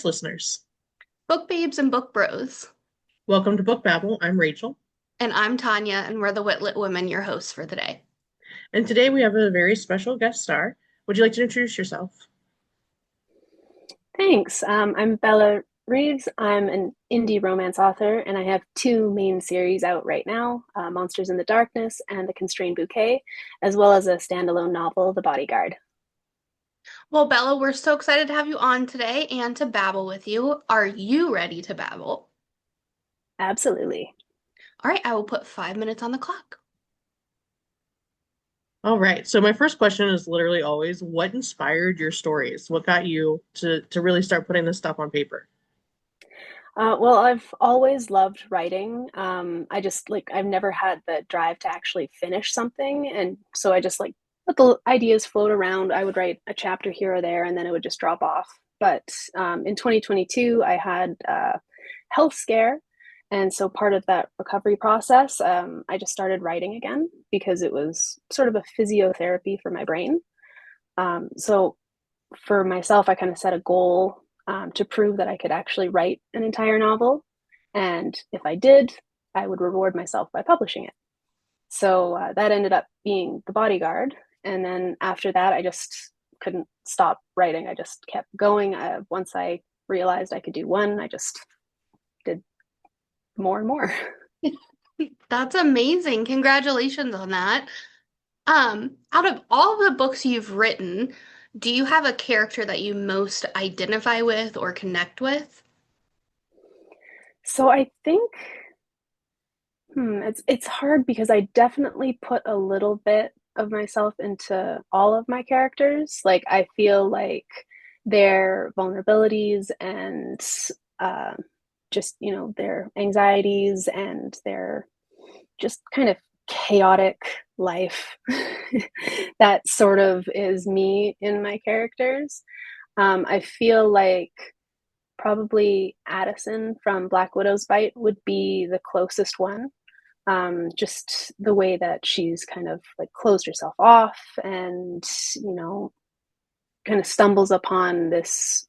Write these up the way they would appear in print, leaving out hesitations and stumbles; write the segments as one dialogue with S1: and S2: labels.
S1: Podcast listeners.
S2: Book babes and book bros.
S1: Welcome to Book Babble. I'm Rachel,
S2: And I'm Tanya, and we're the Witlit Women, your hosts for the day.
S1: and today we have a very special guest star. Would you like to introduce yourself?
S3: Thanks. I'm Bella Reeves. I'm an indie romance author, and I have two main series out right now, Monsters in the Darkness and The Constrained Bouquet, as well as a standalone novel, The Bodyguard.
S2: Well, Bella, we're so excited to have you on today and to babble with you. Are you ready to babble?
S3: Absolutely.
S2: All right, I will put 5 minutes on the clock.
S1: All right. So my first question is literally always, what inspired your stories? What got you to really start putting this stuff on paper?
S3: Well, I've always loved writing. I've never had the drive to actually finish something. And so I just let the ideas float around. I would write a chapter here or there, and then it would just drop off. But in 2022, I had a health scare. And so part of that recovery process, I just started writing again because it was sort of a physiotherapy for my brain. So for myself, I kind of set a goal to prove that I could actually write an entire novel. And if I did, I would reward myself by publishing it. So that ended up being The Bodyguard. And then after that, I just couldn't stop writing. I just kept going. Once I realized I could do one, I just did more and more.
S2: That's amazing. Congratulations on that. Out of all the books you've written, do you have a character that you most identify with or connect with?
S3: So I think it's hard because I definitely put a little bit of myself into all of my characters. Like I feel like their vulnerabilities and uh, just their anxieties and their just kind of chaotic life that sort of is me in my characters. I feel like probably Addison from Black Widow's Bite would be the closest one. Just the way that she's kind of like closed herself off and, you know, kind of stumbles upon this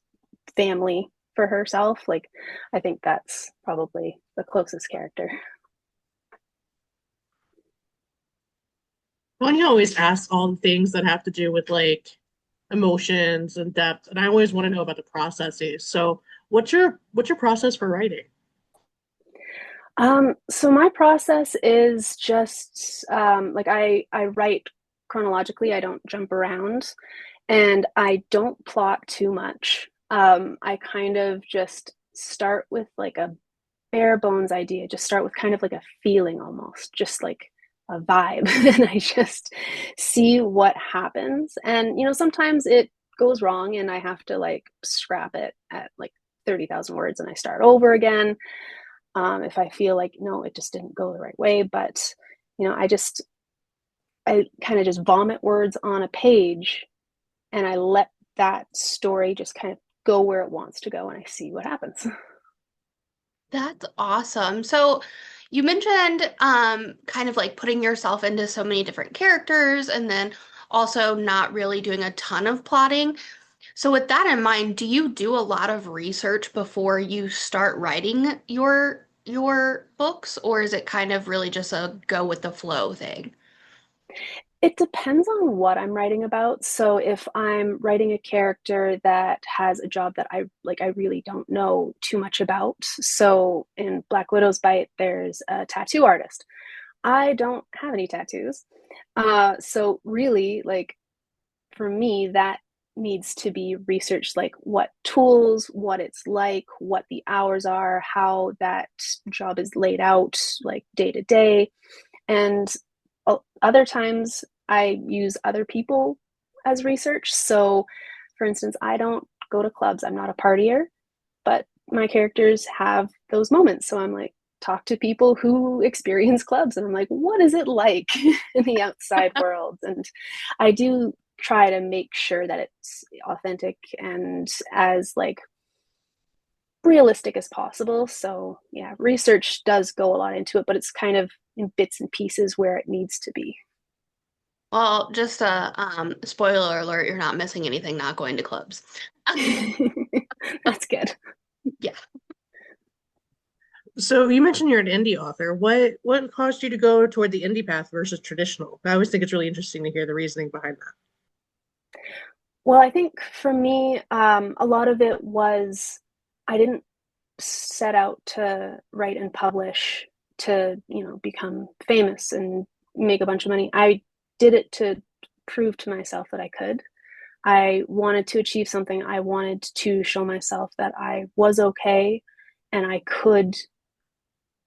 S3: family for herself. Like, I think that's probably the closest character.
S1: Well, you always ask all the things that have to do with like emotions and depth, and I always want to know about the processes. So, what's your process for writing?
S3: So my process is just like I write chronologically. I don't jump around, and I don't plot too much. I kind of just start with like a bare bones idea. Just start with kind of like a feeling almost, just like a vibe, and I just see what happens. And sometimes it goes wrong, and I have to like scrap it at like 30,000 words, and I start over again if I feel like no, it just didn't go the right way. But you know, I kind of just vomit words on a page, and I let that story just kind of go where it wants to go, and I see what happens.
S2: That's awesome. So you mentioned kind of like putting yourself into so many different characters and then also not really doing a ton of plotting. So with that in mind, do you do a lot of research before you start writing your books, or is it kind of really just a go with the flow thing?
S3: It depends on what I'm writing about. So if I'm writing a character that has a job that I really don't know too much about. So in Black Widow's Bite, there's a tattoo artist. I don't have any tattoos. So really, like for me, that needs to be researched, like what tools, what it's like, what the hours are, how that job is laid out, like day to day. And other times I use other people as research. So, for instance, I don't go to clubs, I'm not a partier, but my characters have those moments. So I'm like, talk to people who experience clubs, and I'm like, what is it like in the outside world? And I do try to make sure that it's authentic and as like realistic as possible. So yeah, research does go a lot into it, but it's kind of in bits and pieces where it needs to be.
S2: Well, just a spoiler alert, you're not missing anything not going to clubs.
S3: That's good.
S2: Yeah.
S1: So you mentioned you're an indie author. What caused you to go toward the indie path versus traditional? I always think it's really interesting to hear the reasoning behind that.
S3: Well, I think for me, a lot of it was I didn't set out to write and publish to, become famous and make a bunch of money. I did it to prove to myself that I could. I wanted to achieve something. I wanted to show myself that I was okay and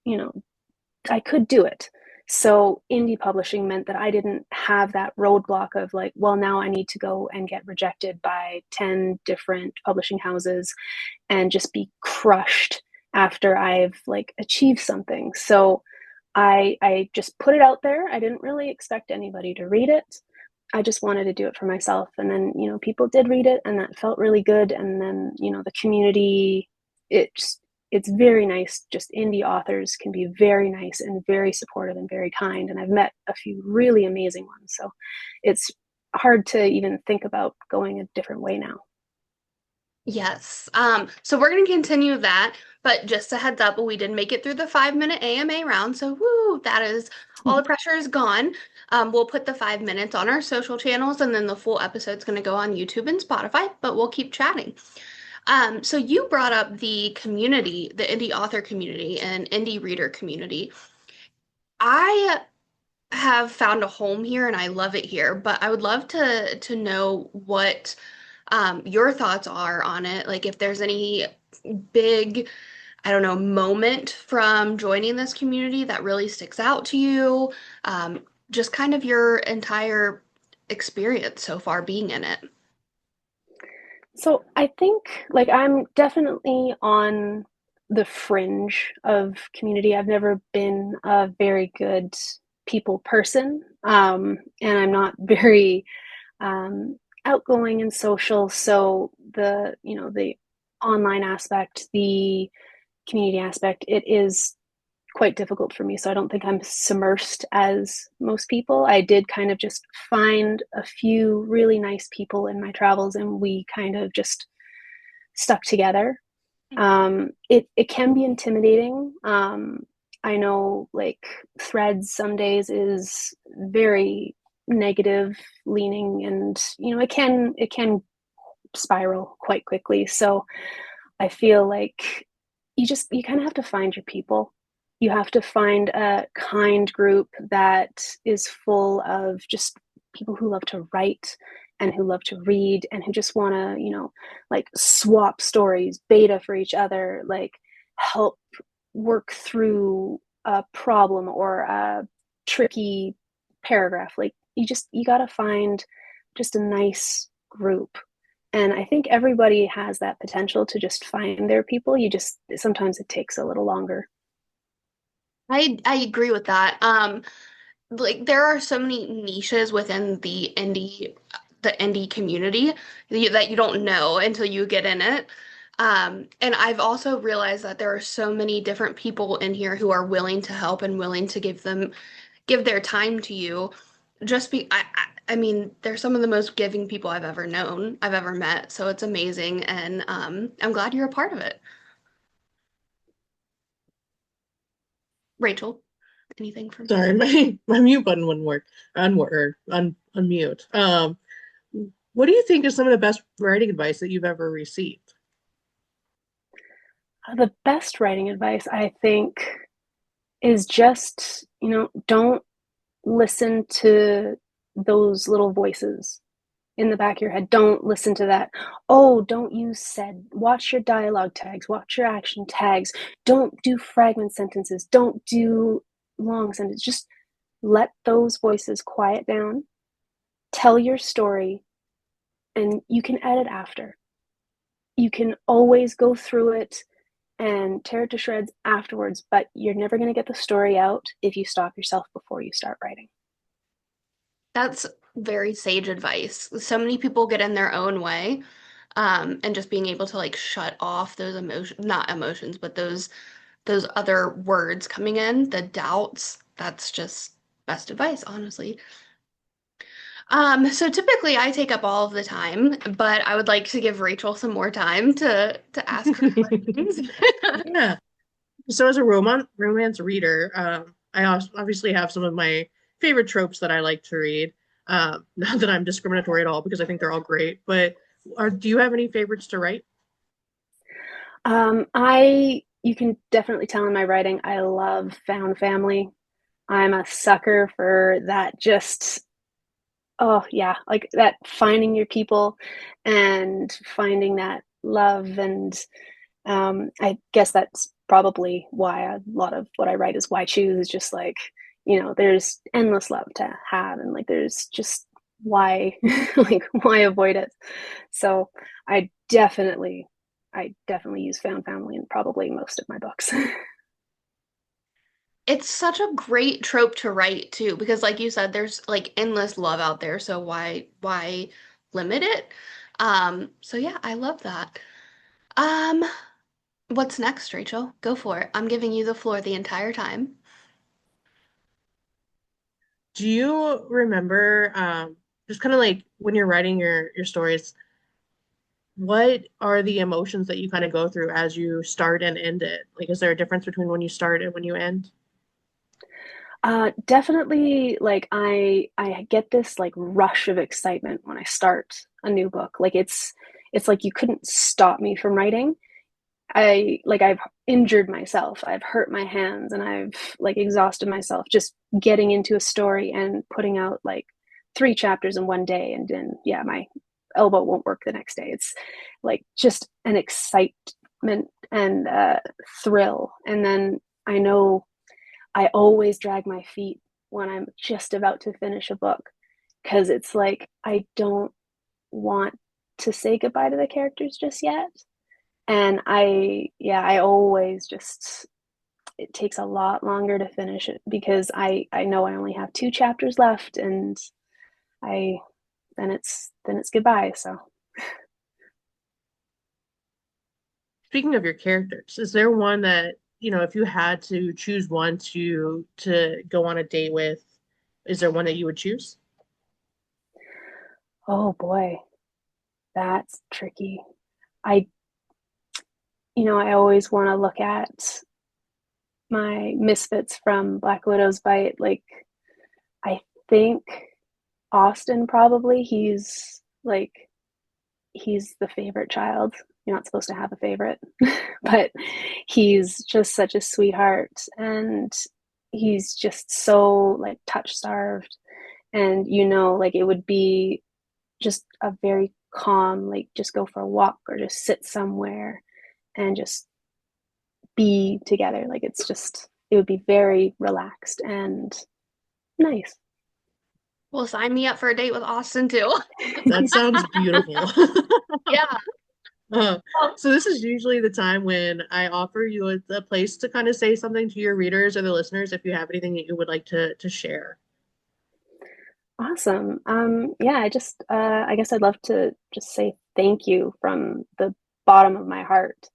S3: you know, I could do it. So indie publishing meant that I didn't have that roadblock of like, well, now I need to go and get rejected by 10 different publishing houses and just be crushed after I've like achieved something. So I just put it out there. I didn't really expect anybody to read it. I just wanted to do it for myself. And then, people did read it and that felt really good. And then, the community, it's very nice. Just indie authors can be very nice and very supportive and very kind. And I've met a few really amazing ones. So it's hard to even think about going a different way now.
S2: Yes. So we're going to continue that, but just a heads up, we did make it through the 5 minute AMA round. So woo, that is all the pressure is gone. We'll put the 5 minutes on our social channels and then the full episode's going to go on YouTube and Spotify, but we'll keep chatting. So you brought up the community, the indie author community and indie reader community. I have found a home here and I love it here, but I would love to know what your thoughts are on it. Like if there's any big, I don't know, moment from joining this community that really sticks out to you. Just kind of your entire experience so far being in it.
S3: So I think like I'm definitely on the fringe of community. I've never been a very good people person, and I'm not very outgoing and social. So the online aspect, the community aspect, it is quite difficult for me. So I don't think I'm submersed as most people. I did kind of just find a few really nice people in my travels and we kind of just stuck together. It can be intimidating. I know like threads some days is very negative leaning and it can spiral quite quickly. So I feel like you kind of have to find your people. You have to find a kind group that is full of just people who love to write and who love to read and who just want to, like swap stories, beta for each other, like help work through a problem or a tricky paragraph. Like you got to find just a nice group, and I think everybody has that potential to just find their people. You just sometimes it takes a little longer.
S2: I agree with that. Like there are so many niches within the indie community that you don't know until you get in it. And I've also realized that there are so many different people in here who are willing to help and willing to give their time to you. I mean, they're some of the most giving people I've ever known, I've ever met. So it's amazing, and I'm glad you're a part of it. Rachel, anything from?
S1: Sorry, my mute button wouldn't work. Unmute. What do you think is some of the best writing advice that you've ever received?
S3: The best writing advice, I think, is just, don't listen to those little voices in the back of your head. Don't listen to that. Oh, don't use said. Watch your dialogue tags, watch your action tags. Don't do fragment sentences. Don't do long sentences. Just let those voices quiet down. Tell your story, and you can edit after. You can always go through it and tear it to shreds afterwards, but you're never going to get the story out if you stop yourself before you start writing.
S2: That's very sage advice. So many people get in their own way, and just being able to like shut off those not emotions, but those other words coming in, the doubts, that's just best advice, honestly. So typically I take up all of the time, but I would like to give Rachel some more time to ask her questions.
S1: Yeah. So as a romance reader, I also obviously have some of my favorite tropes that I like to read. Not that I'm discriminatory at all because I think they're all great, but do you have any favorites to write?
S3: You can definitely tell in my writing, I love found family. I'm a sucker for that. Just, oh yeah, like that finding your people and finding that love. And I guess that's probably why a lot of what I write is why choose is just like, there's endless love to have. And like, there's just why, like, why avoid it? So I definitely, I definitely use found family in probably most of my books.
S2: It's such a great trope to write too, because like you said, there's like endless love out there, so why limit it? So yeah, I love that. Um, what's next, Rachel? Go for it. I'm giving you the floor the entire time.
S1: Do you remember just kind of like when you're writing your stories, what are the emotions that you kind of go through as you start and end it? Like, is there a difference between when you start and when you end?
S3: Definitely, like I get this like rush of excitement when I start a new book. Like it's like you couldn't stop me from writing. I've injured myself, I've hurt my hands, and I've like exhausted myself just getting into a story and putting out like 3 chapters in one day, and then yeah, my elbow won't work the next day. It's like just an excitement and thrill, and then I know I always drag my feet when I'm just about to finish a book because it's like I don't want to say goodbye to the characters just yet. And yeah, I always just, it takes a lot longer to finish it because I know I only have 2 chapters left, and I, then it's goodbye. So,
S1: Speaking of your characters, is there one that, if you had to choose one to go on a date with, is there one that you would choose?
S3: oh boy, that's tricky. I, I always want to look at my misfits from Black Widow's Bite. Like, I think Austin probably, he's the favorite child. You're not supposed to have a favorite, but he's just such a sweetheart, and he's just so like touch starved. And like it would be just a very calm, like just go for a walk or just sit somewhere and just be together. Like it would be very relaxed and nice.
S2: Well, sign me up for a date with Austin too.
S1: That sounds beautiful.
S2: Yeah.
S1: Uh,
S2: Well,
S1: so this is usually the time when I offer you a place to kind of say something to your readers or the listeners if you have anything that you would like to share.
S3: Awesome. Yeah, I guess I'd love to just say thank you from the bottom of my heart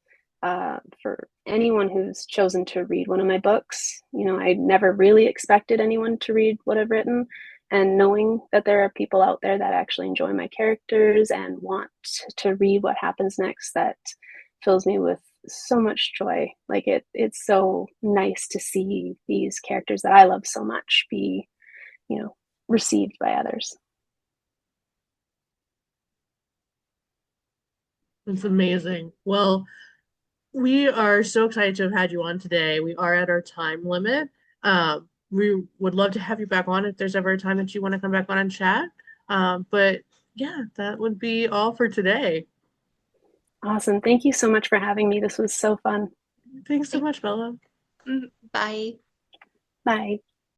S3: for anyone who's chosen to read one of my books. I never really expected anyone to read what I've written, and knowing that there are people out there that actually enjoy my characters and want to read what happens next, that fills me with so much joy. Like it's so nice to see these characters that I love so much be, you know, received by others.
S1: It's amazing. Well, we are so excited to have had you on today. We are at our time limit. We would love to have you back on if there's ever a time that you want to come back on and chat. But yeah, that would be all for today.
S3: Awesome. Thank you so much for having me. This was so fun.
S1: Thanks so much, Bella.
S2: bye.
S3: Bye.